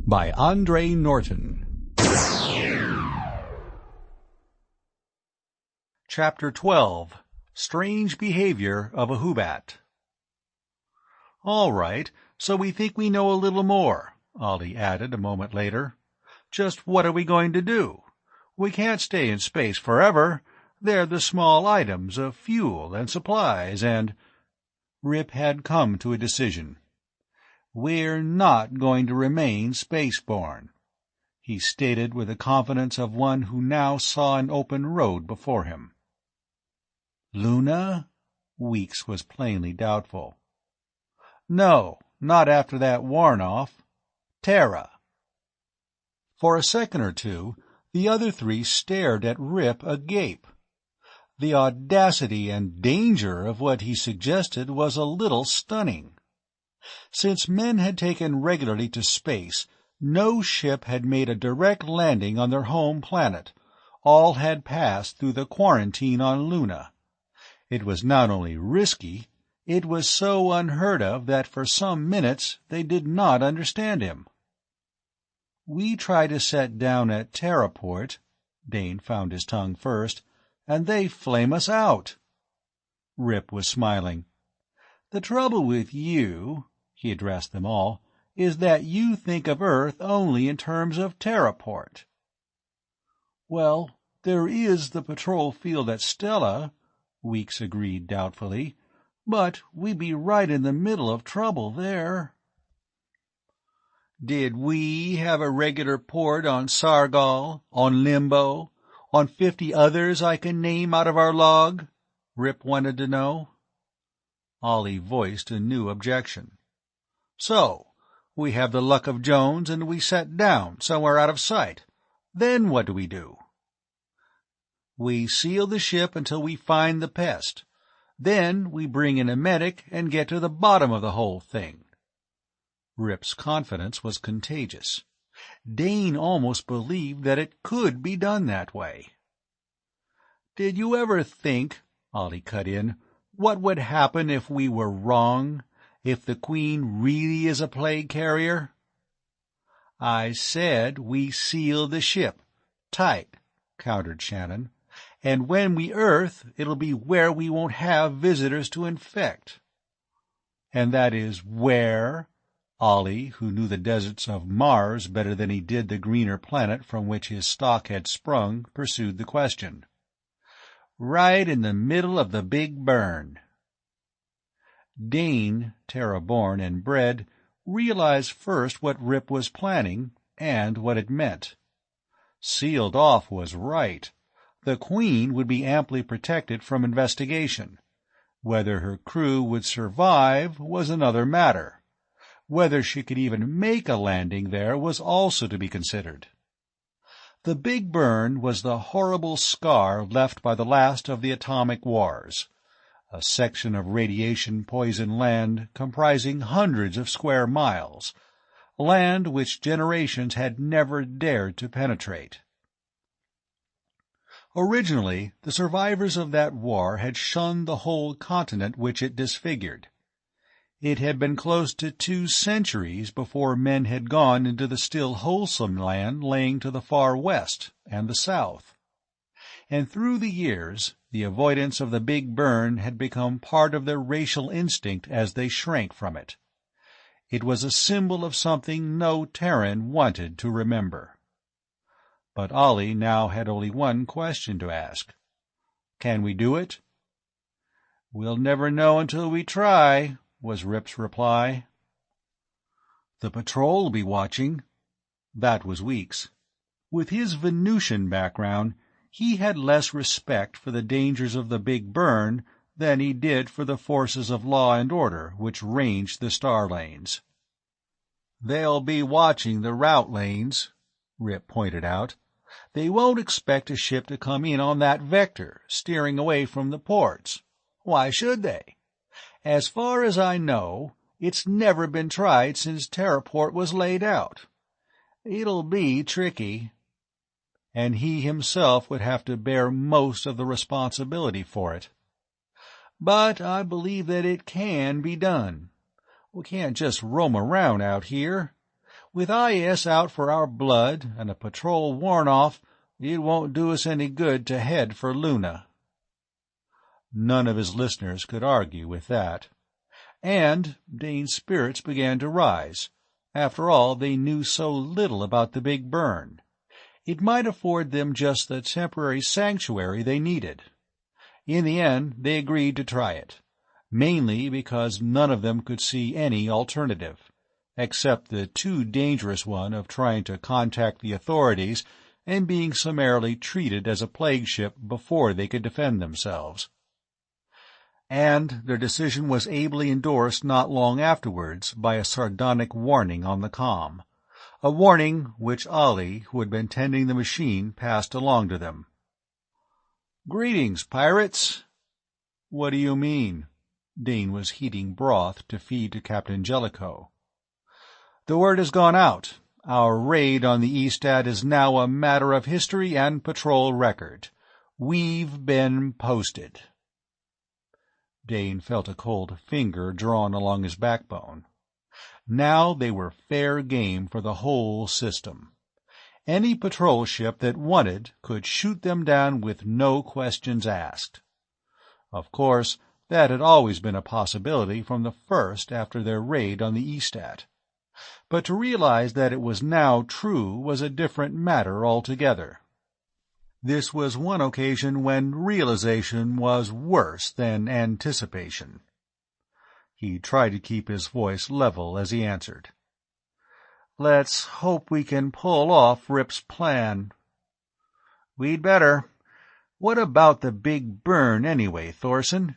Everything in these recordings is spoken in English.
by Andre Norton. Chapter 12. Strange Behavior of a Hoobat. "All right, so we think we know a little more," Ollie added a moment later. "Just what are we going to do? We can't stay in space forever. They're the small items of fuel and supplies and—" Rip had come to a decision. "We're not going to remain spaceborne," he stated with the confidence of one who now saw an open road before him. "Luna?" Weeks was plainly doubtful. "No, not after that Warnoff. Terra." For a second or two, the other three stared at Rip agape. The audacity and danger of what he suggested was a little stunning. Since men had taken regularly to space, no ship had made a direct landing on their home planet. All had passed through the quarantine on Luna. It was not only risky, it was so unheard of that for some minutes they did not understand him. "We try to set down at Terraport," Dane found his tongue first, "and they flame us out." Rip was smiling. "The trouble with you," he addressed them all, "is that you think of Earth only in terms of Terraport." "Well, there is the patrol field at Stella," Weeks agreed doubtfully, "but we'd be right in the middle of trouble there." "Did we have a regular port on Sargol, on Limbo, on 50 others I can name out of our log?" Rip wanted to know. Ollie voiced a new objection. "So, we have the luck of Jones and we set down somewhere out of sight. Then what do we do?" "We seal the ship until we find the pest. Then we bring in a medic and get to the bottom of the whole thing." Rip's confidence was contagious. Dane almost believed that it could be done that way. "Did you ever think," Ollie cut in, "what would happen if we were wrong, if the Queen really is a plague carrier?" "I said we seal the ship. Tight," countered Shannon. "And when we Earth, it'll be where we won't have visitors to infect." "And that is where?" Ollie, who knew the deserts of Mars better than he did the greener planet from which his stock had sprung, pursued the question. "Right in the middle of the Big Burn." Dane, Terra-born and bred, realized first what Rip was planning and what it meant. Sealed off was right. The Queen would be amply protected from investigation. Whether her crew would survive was another matter. Whether she could even make a landing there was also to be considered. The Big Burn was the horrible scar left by the last of the atomic wars, a section of radiation-poisoned land comprising hundreds of square miles, land which generations had never dared to penetrate. Originally, the survivors of that war had shunned the whole continent which it disfigured. It had been close to 2 centuries before men had gone into the still wholesome land laying to the far west and the south. And through the years, the avoidance of the Big Burn had become part of their racial instinct as they shrank from it. It was a symbol of something no Terran wanted to remember. But Ollie now had only one question to ask. "Can we do it?" "We'll never know until we try," was Rip's reply. "The patrol will be watching." That was Weeks. With his Venusian background, he had less respect for the dangers of the Big Burn than he did for the forces of law and order which ranged the star lanes. "They'll be watching the route lanes," Rip pointed out. "They won't expect a ship to come in on that vector, steering away from the ports. Why should they? As far as I know, it's never been tried since Terraport was laid out. It'll be tricky." And he himself would have to bear most of the responsibility for it. "But I believe that it can be done. We can't just roam around out here. With IS out for our blood and a patrol worn off, it won't do us any good to head for Luna." None of his listeners could argue with that. And Dane's spirits began to rise. After all, they knew so little about the big burn. It might afford them just the temporary sanctuary they needed. In the end, they agreed to try it, mainly because none of them could see any alternative, except the too dangerous one of trying to contact the authorities and being summarily treated as a plague ship before they could defend themselves. And their decision was ably endorsed not long afterwards by a sardonic warning on the comm, a warning which Ollie, who had been tending the machine, passed along to them. "Greetings, pirates." "What do you mean?" Dane was heating broth to feed to Captain Jellicoe. "The word has gone out. Our raid on the Eastat is now a matter of history and patrol record. We've been posted." Dane felt a cold finger drawn along his backbone. Now they were fair game for the whole system. Any patrol ship that wanted could shoot them down with no questions asked. Of course, that had always been a possibility from the first after their raid on the Eastat. But to realize that it was now true was a different matter altogether. This was one occasion when realization was worse than anticipation. He tried to keep his voice level as he answered. "Let's hope we can pull off Rip's plan." "We'd better. What about the big burn, anyway, Thorson?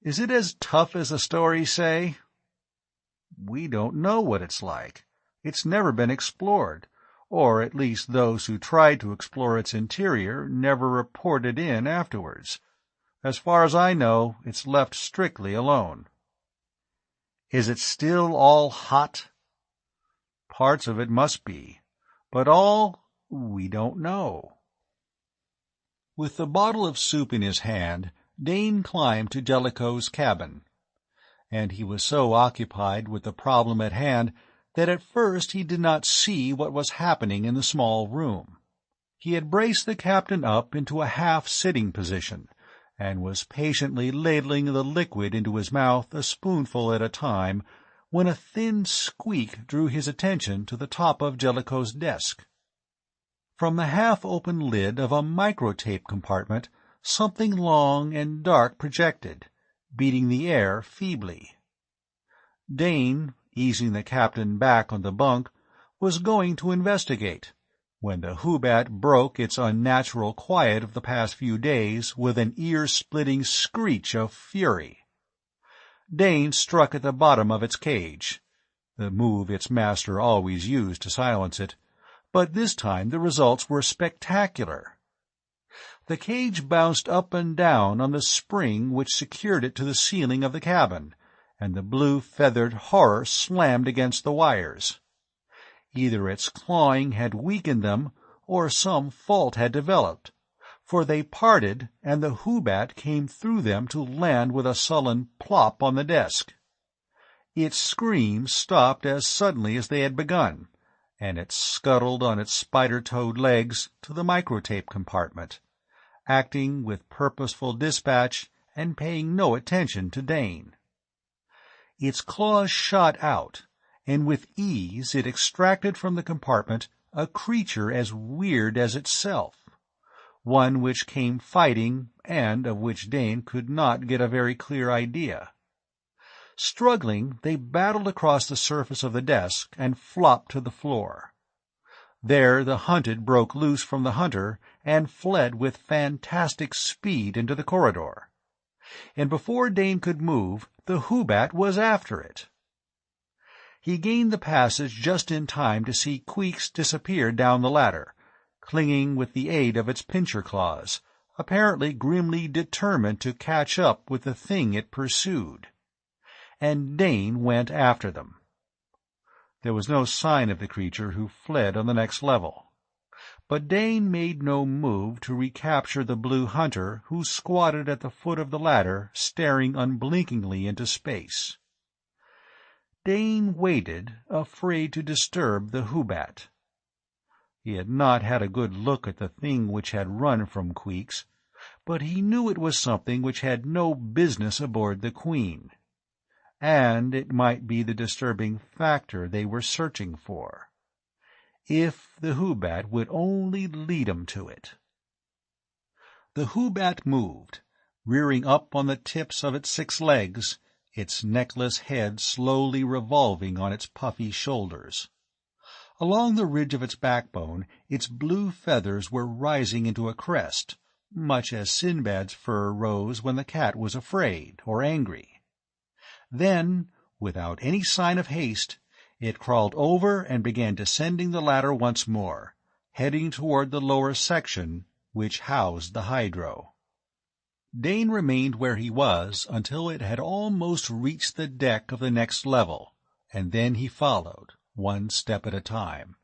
Is it as tough as the stories say?" "We don't know what it's like. It's never been explored, or at least those who tried to explore its interior never reported in afterwards. As far as I know, it's left strictly alone." "Is it still all hot?" "Parts of it must be, but all we don't know." With the bottle of soup in his hand, Dane climbed to Jellicoe's cabin, and he was so occupied with the problem at hand that at first he did not see what was happening in the small room. He had braced the captain up into a half-sitting position, and was patiently ladling the liquid into his mouth a spoonful at a time, when a thin squeak drew his attention to the top of Jellicoe's desk. From the half-open lid of a microtape compartment, something long and dark projected, beating the air feebly. Dane, easing the captain back on the bunk, was going to investigate, when the Hoobat broke its unnatural quiet of the past few days with an ear-splitting screech of fury. Dane struck at the bottom of its cage, the move its master always used to silence it, but this time the results were spectacular. The cage bounced up and down on the spring which secured it to the ceiling of the cabin, and the blue-feathered horror slammed against the wires. Either its clawing had weakened them, or some fault had developed, for they parted, and the Hoobat came through them to land with a sullen plop on the desk. Its screams stopped as suddenly as they had begun, and it scuttled on its spider-toed legs to the microtape compartment, acting with purposeful dispatch and paying no attention to Dane. Its claws shot out, and with ease it extracted from the compartment a creature as weird as itself, one which came fighting and of which Dane could not get a very clear idea. Struggling, they battled across the surface of the desk and flopped to the floor. There the hunted broke loose from the hunter and fled with fantastic speed into the corridor. And before Dane could move, the Hoobat was after it. He gained the passage just in time to see Queeks disappear down the ladder, clinging with the aid of its pincher claws, apparently grimly determined to catch up with the thing it pursued. And Dane went after them. There was no sign of the creature, who fled on the next level. But Dane made no move to recapture the blue hunter, who squatted at the foot of the ladder, staring unblinkingly into space. Dane waited, afraid to disturb the Hubbat. He had not had a good look at the thing which had run from Queeks, but he knew it was something which had no business aboard the Queen, and it might be the disturbing factor they were searching for. If the Hubbat would only lead 'em to it. The Hubbat moved, rearing up on the tips of its 6 legs, its neckless head slowly revolving on its puffy shoulders. Along the ridge of its backbone, its blue feathers were rising into a crest, much as Sinbad's fur rose when the cat was afraid or angry. Then, without any sign of haste, it crawled over and began descending the ladder once more, heading toward the lower section, which housed the hydro. Dane remained where he was until it had almost reached the deck of the next level, and then he followed, one step at a time.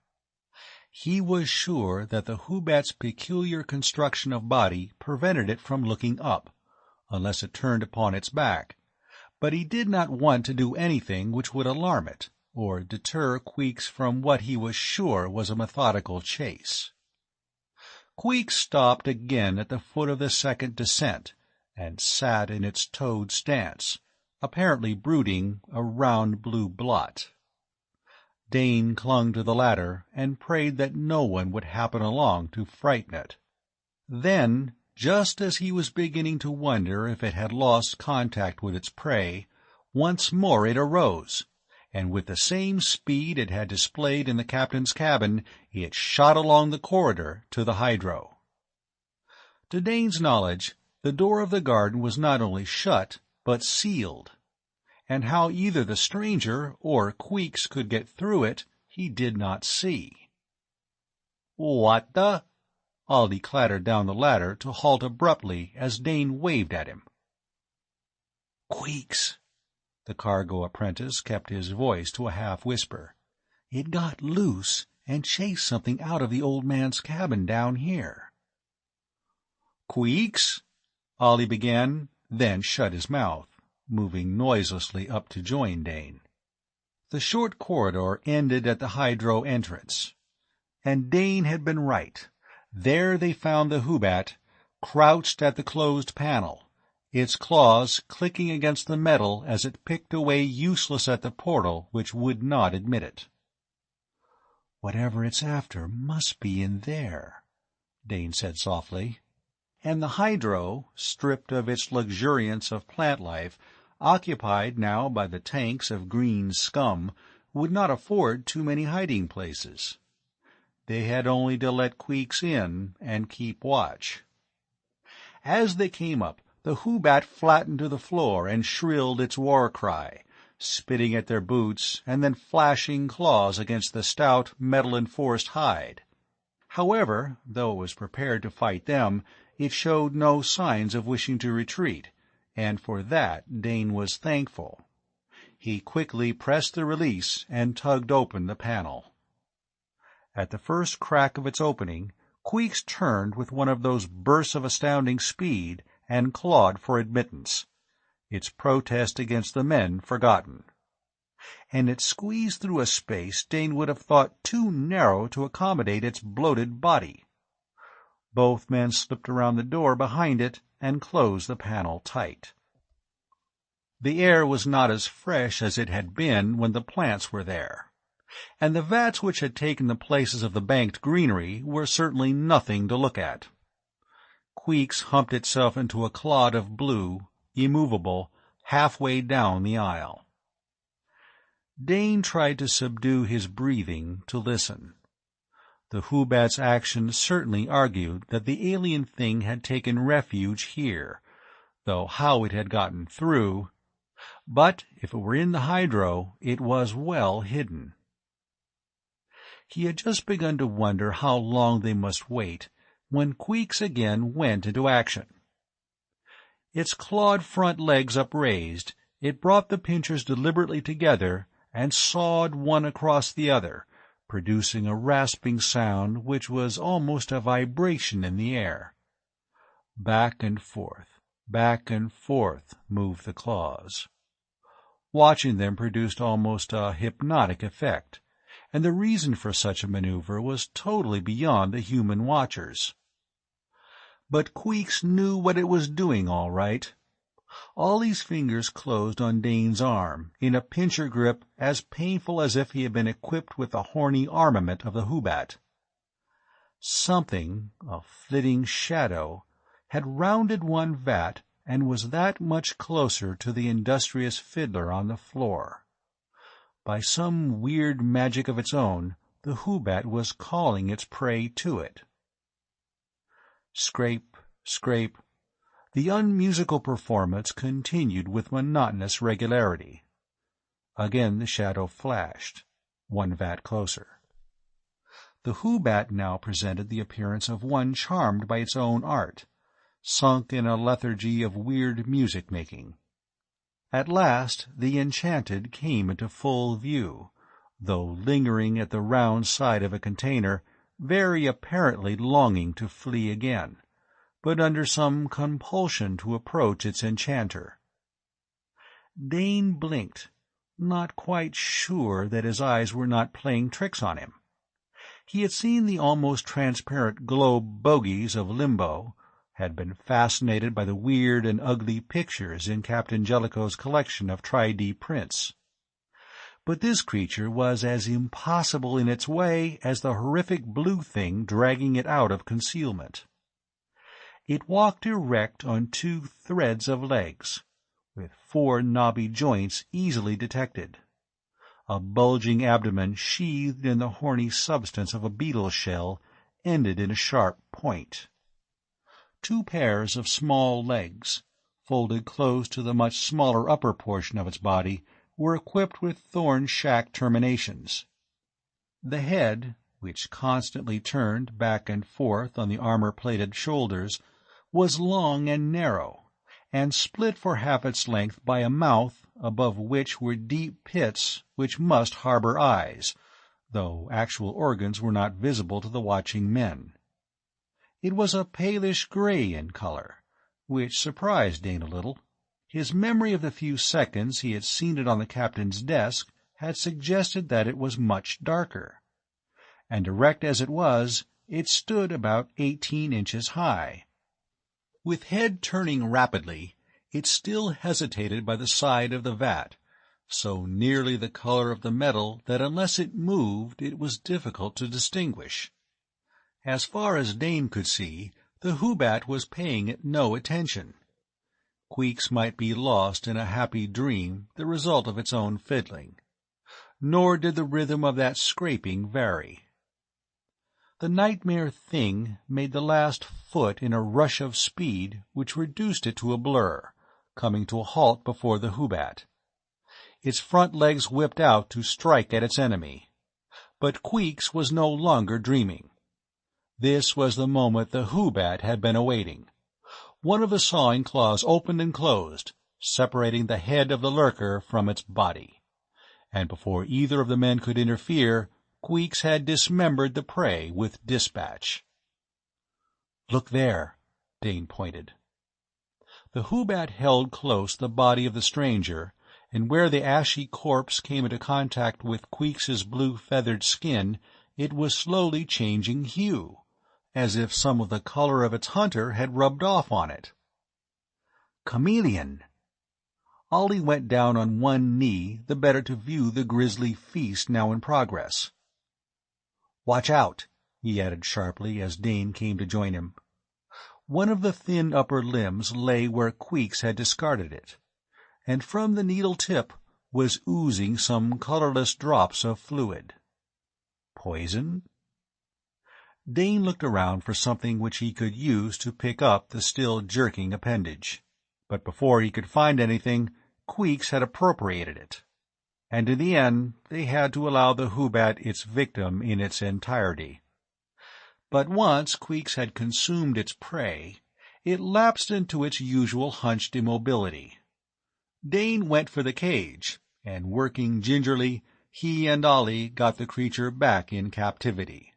He was sure that the Hubbat's peculiar construction of body prevented it from looking up, unless it turned upon its back, but he did not want to do anything which would alarm it, or deter Queeks from what he was sure was a methodical chase. Queeks stopped again at the foot of the second descent, and sat in its toad stance, apparently brooding, a round blue blot. Dane clung to the ladder and prayed that no one would happen along to frighten it. Then, just as he was beginning to wonder if it had lost contact with its prey, once more it arose, and with the same speed it had displayed in the captain's cabin, it shot along the corridor to the hydro. To Dane's knowledge, the door of the garden was not only shut, but sealed, and how either the stranger or Queeks could get through it he did not see. "What the—" Ollie clattered down the ladder to halt abruptly as Dane waved at him. "Queeks," the cargo apprentice kept his voice to a half-whisper. "It got loose and chased something out of the old man's cabin down here." "Queeks?" Ollie began, then shut his mouth, moving noiselessly up to join Dane. The short corridor ended at the hydro entrance, and Dane had been right. There they found the Hubbat, crouched at the closed panel, its claws clicking against the metal as it picked away useless at the portal which would not admit it. "Whatever it's after must be in there," Dane said softly. And the hydro, stripped of its luxuriance of plant life, occupied now by the tanks of green scum, would not afford too many hiding places. They had only to let Queeks in and keep watch. As they came up, the Hubbat flattened to the floor and shrilled its war cry, spitting at their boots and then flashing claws against the stout, metal-enforced hide. However, though it was prepared to fight them, it showed no signs of wishing to retreat, and for that Dane was thankful. He quickly pressed the release and tugged open the panel. At the first crack of its opening, Queeks turned with one of those bursts of astounding speed and clawed for admittance, its protest against the men forgotten. And it squeezed through a space Dane would have thought too narrow to accommodate its bloated body. Both men slipped around the door behind it and closed the panel tight. The air was not as fresh as it had been when the plants were there, and the vats which had taken the places of the banked greenery were certainly nothing to look at. Queeks humped itself into a clod of blue, immovable, halfway down the aisle. Dane tried to subdue his breathing to listen. The Hubbat's action certainly argued that the alien thing had taken refuge here, though how it had gotten through— but if it were in the hydro, it was well hidden. He had just begun to wonder how long they must wait when Queeks again went into action. Its clawed front legs upraised, it brought the pincers deliberately together and sawed one across the other, producing a rasping sound which was almost a vibration in the air. Back and forth moved the claws. Watching them produced almost a hypnotic effect, and the reason for such a maneuver was totally beyond the human watchers. But Queeks knew what it was doing all right. Ollie's fingers closed on Dane's arm, in a pincher grip as painful as if he had been equipped with the horny armament of the Hubbat. Something, a flitting shadow, had rounded one vat and was that much closer to the industrious fiddler on the floor. By some weird magic of its own, the Hubbat was calling its prey to it. Scrape, scrape. The unmusical performance continued with monotonous regularity. Again the shadow flashed, one vat closer. The Hubbat now presented the appearance of one charmed by its own art, sunk in a lethargy of weird music-making. At last the enchanted came into full view, though lingering at the round side of a container, very apparently longing to flee again, but under some compulsion to approach its enchanter. Dane blinked, not quite sure that his eyes were not playing tricks on him. He had seen the almost transparent globe bogies of Limbo, had been fascinated by the weird and ugly pictures in Captain Jellicoe's collection of tri-D prints. But this creature was as impossible in its way as the horrific blue thing dragging it out of concealment. It walked erect on two threads of legs, with four knobby joints easily detected. A bulging abdomen sheathed in the horny substance of a beetle shell ended in a sharp point. Two pairs of small legs, folded close to the much smaller upper portion of its body, were equipped with thorn-shack terminations. The head, which constantly turned back and forth on the armor-plated shoulders, was long and narrow, and split for half its length by a mouth above which were deep pits which must harbor eyes, though actual organs were not visible to the watching men. It was a palish gray in color, which surprised Dane a little. His memory of the few seconds he had seen it on the captain's desk had suggested that it was much darker. And erect as it was, it stood about 18 inches high. With head turning rapidly, it still hesitated by the side of the vat, so nearly the color of the metal that unless it moved it was difficult to distinguish. As far as Dane could see, the Hubbat was paying it no attention. Queeks might be lost in a happy dream, the result of its own fiddling. Nor did the rhythm of that scraping vary. The nightmare thing made the last foot in a rush of speed which reduced it to a blur, coming to a halt before the Hubbat. Its front legs whipped out to strike at its enemy. But Queeks was no longer dreaming. This was the moment the Hubbat had been awaiting. One of the sawing claws opened and closed, separating the head of the lurker from its body. And before either of the men could interfere, Queeks had dismembered the prey with dispatch. "Look there," Dane pointed. The Hubbat held close the body of the stranger, and where the ashy corpse came into contact with Queeks's blue-feathered skin, it was slowly changing hue, as if some of the color of its hunter had rubbed off on it. "Chameleon!" Ollie went down on one knee, the better to view the grisly feast now in progress. "Watch out," he added sharply as Dane came to join him. One of the thin upper limbs lay where Queeks had discarded it, and from the needle tip was oozing some colorless drops of fluid. Poison? Dane looked around for something which he could use to pick up the still jerking appendage, but before he could find anything, Queeks had appropriated it, and in the end they had to allow the Hubbat its victim in its entirety. But once Queeks had consumed its prey, it lapsed into its usual hunched immobility. Dane went for the cage, and working gingerly, he and Ollie got the creature back in captivity.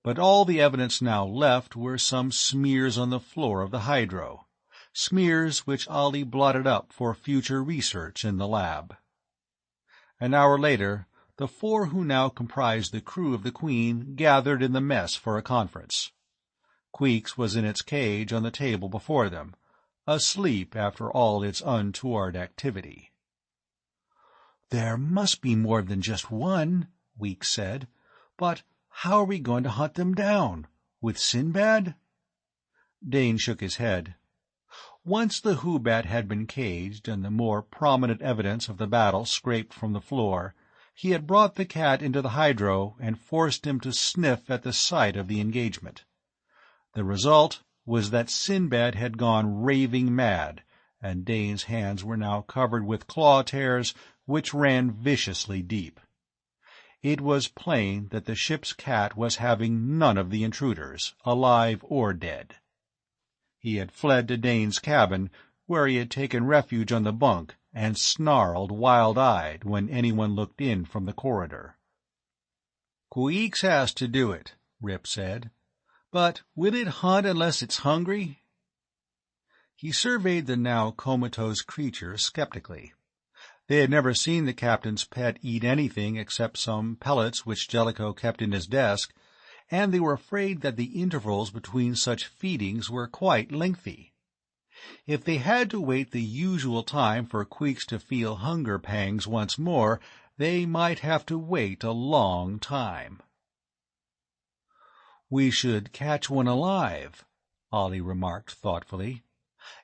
But all the evidence now left were some smears on the floor of the hydro, smears which Ollie blotted up for future research in the lab. An hour later, the 4 who now comprised the crew of the Queen gathered in the mess for a conference. Queeks was in its cage on the table before them, asleep after all its untoward activity. "There must be more than just one," Weeks said. "But how are we going to hunt them down? With Sinbad?" Dane shook his head. Once the Who-Bat had been caged and the more prominent evidence of the battle scraped from the floor, he had brought the cat into the hydro and forced him to sniff at the site of the engagement. The result was that Sinbad had gone raving mad, and Dane's hands were now covered with claw tears which ran viciously deep. It was plain that the ship's cat was having none of the intruders, alive or dead. He had fled to Dane's cabin, where he had taken refuge on the bunk, and snarled wild-eyed when anyone looked in from the corridor. "Queeks has to do it," Rip said. "But will it hunt unless it's hungry?" He surveyed the now comatose creature skeptically. They had never seen the captain's pet eat anything except some pellets which Jellicoe kept in his desk, and they were afraid that the intervals between such feedings were quite lengthy. If they had to wait the usual time for Queeks to feel hunger pangs once more, they might have to wait a long time. "We should catch one alive," Ollie remarked thoughtfully.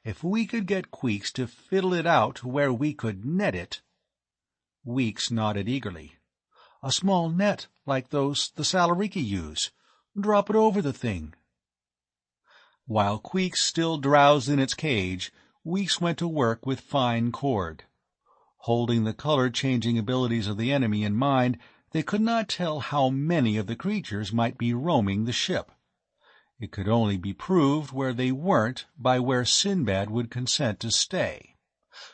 "If we could get Queeks to fiddle it out to where we could net it—" Weeks nodded eagerly. "A small net like those the Salariki use. Drop it over the thing." While Queeks still drowsed in its cage, Weeks went to work with fine cord. Holding the color-changing abilities of the enemy in mind, they could not tell how many of the creatures might be roaming the ship. It could only be proved where they weren't by where Sinbad would consent to stay.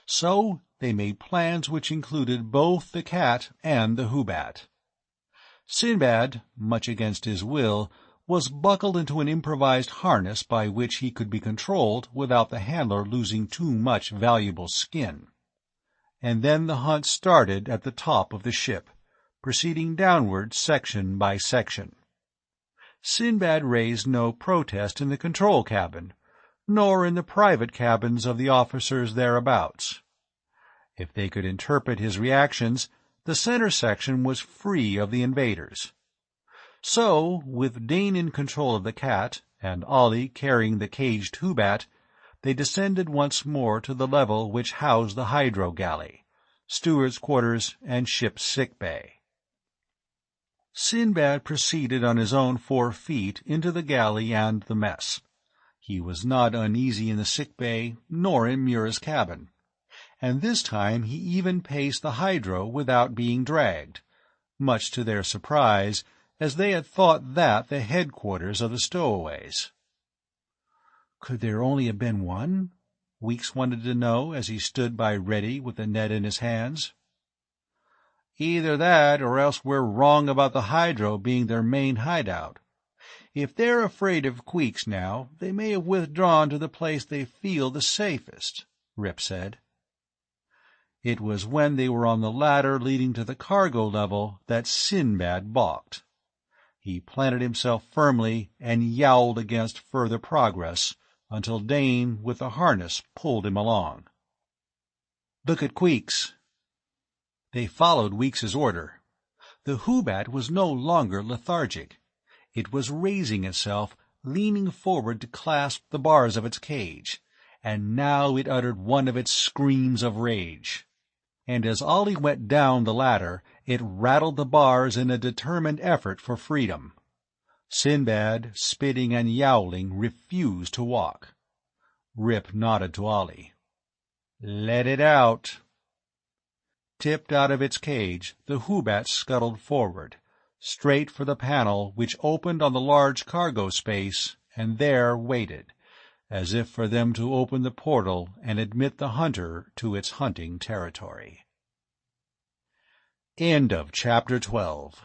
So they made plans which included both the cat and the Who-Bat. Sinbad, much against his will, was buckled into an improvised harness by which he could be controlled without the handler losing too much valuable skin. And then the hunt started at the top of the ship, proceeding downward section by section. Sinbad raised no protest in the control cabin, nor in the private cabins of the officers thereabouts. If they could interpret his reactions, the center section was free of the invaders. So, with Dane in control of the cat, and Ollie carrying the caged Who-Bat, they descended once more to the level which housed the hydro galley, steward's quarters, and ship's sick bay. Sinbad proceeded on his own 4 feet into the galley and the mess. He was not uneasy in the sick bay, nor in Mura's cabin. And this time he even paced the hydro without being dragged, much to their surprise, as they had thought that the headquarters of the stowaways. "Could there only have been one?" Weeks wanted to know as he stood by ready with the net in his hands. "Either that, or else we're wrong about the hydro being their main hideout. If they're afraid of Queeks now, they may have withdrawn to the place they feel the safest," Rip said. It was when they were on the ladder leading to the cargo level that Sinbad balked. He planted himself firmly and yowled against further progress, until Dane, with the harness, pulled him along. "Look at Queeks." They followed Weeks's order. The Who-Bat was no longer lethargic. It was raising itself, leaning forward to clasp the bars of its cage, and now it uttered one of its screams of rage. And as Ollie went down the ladder, it rattled the bars in a determined effort for freedom. Sinbad, spitting and yowling, refused to walk. Rip nodded to Ollie. "Let it out." Tipped out of its cage, the Who-Bat scuttled forward, straight for the panel which opened on the large cargo space, and there waited, as if for them to open the portal and admit the hunter to its hunting territory. End of Chapter 12.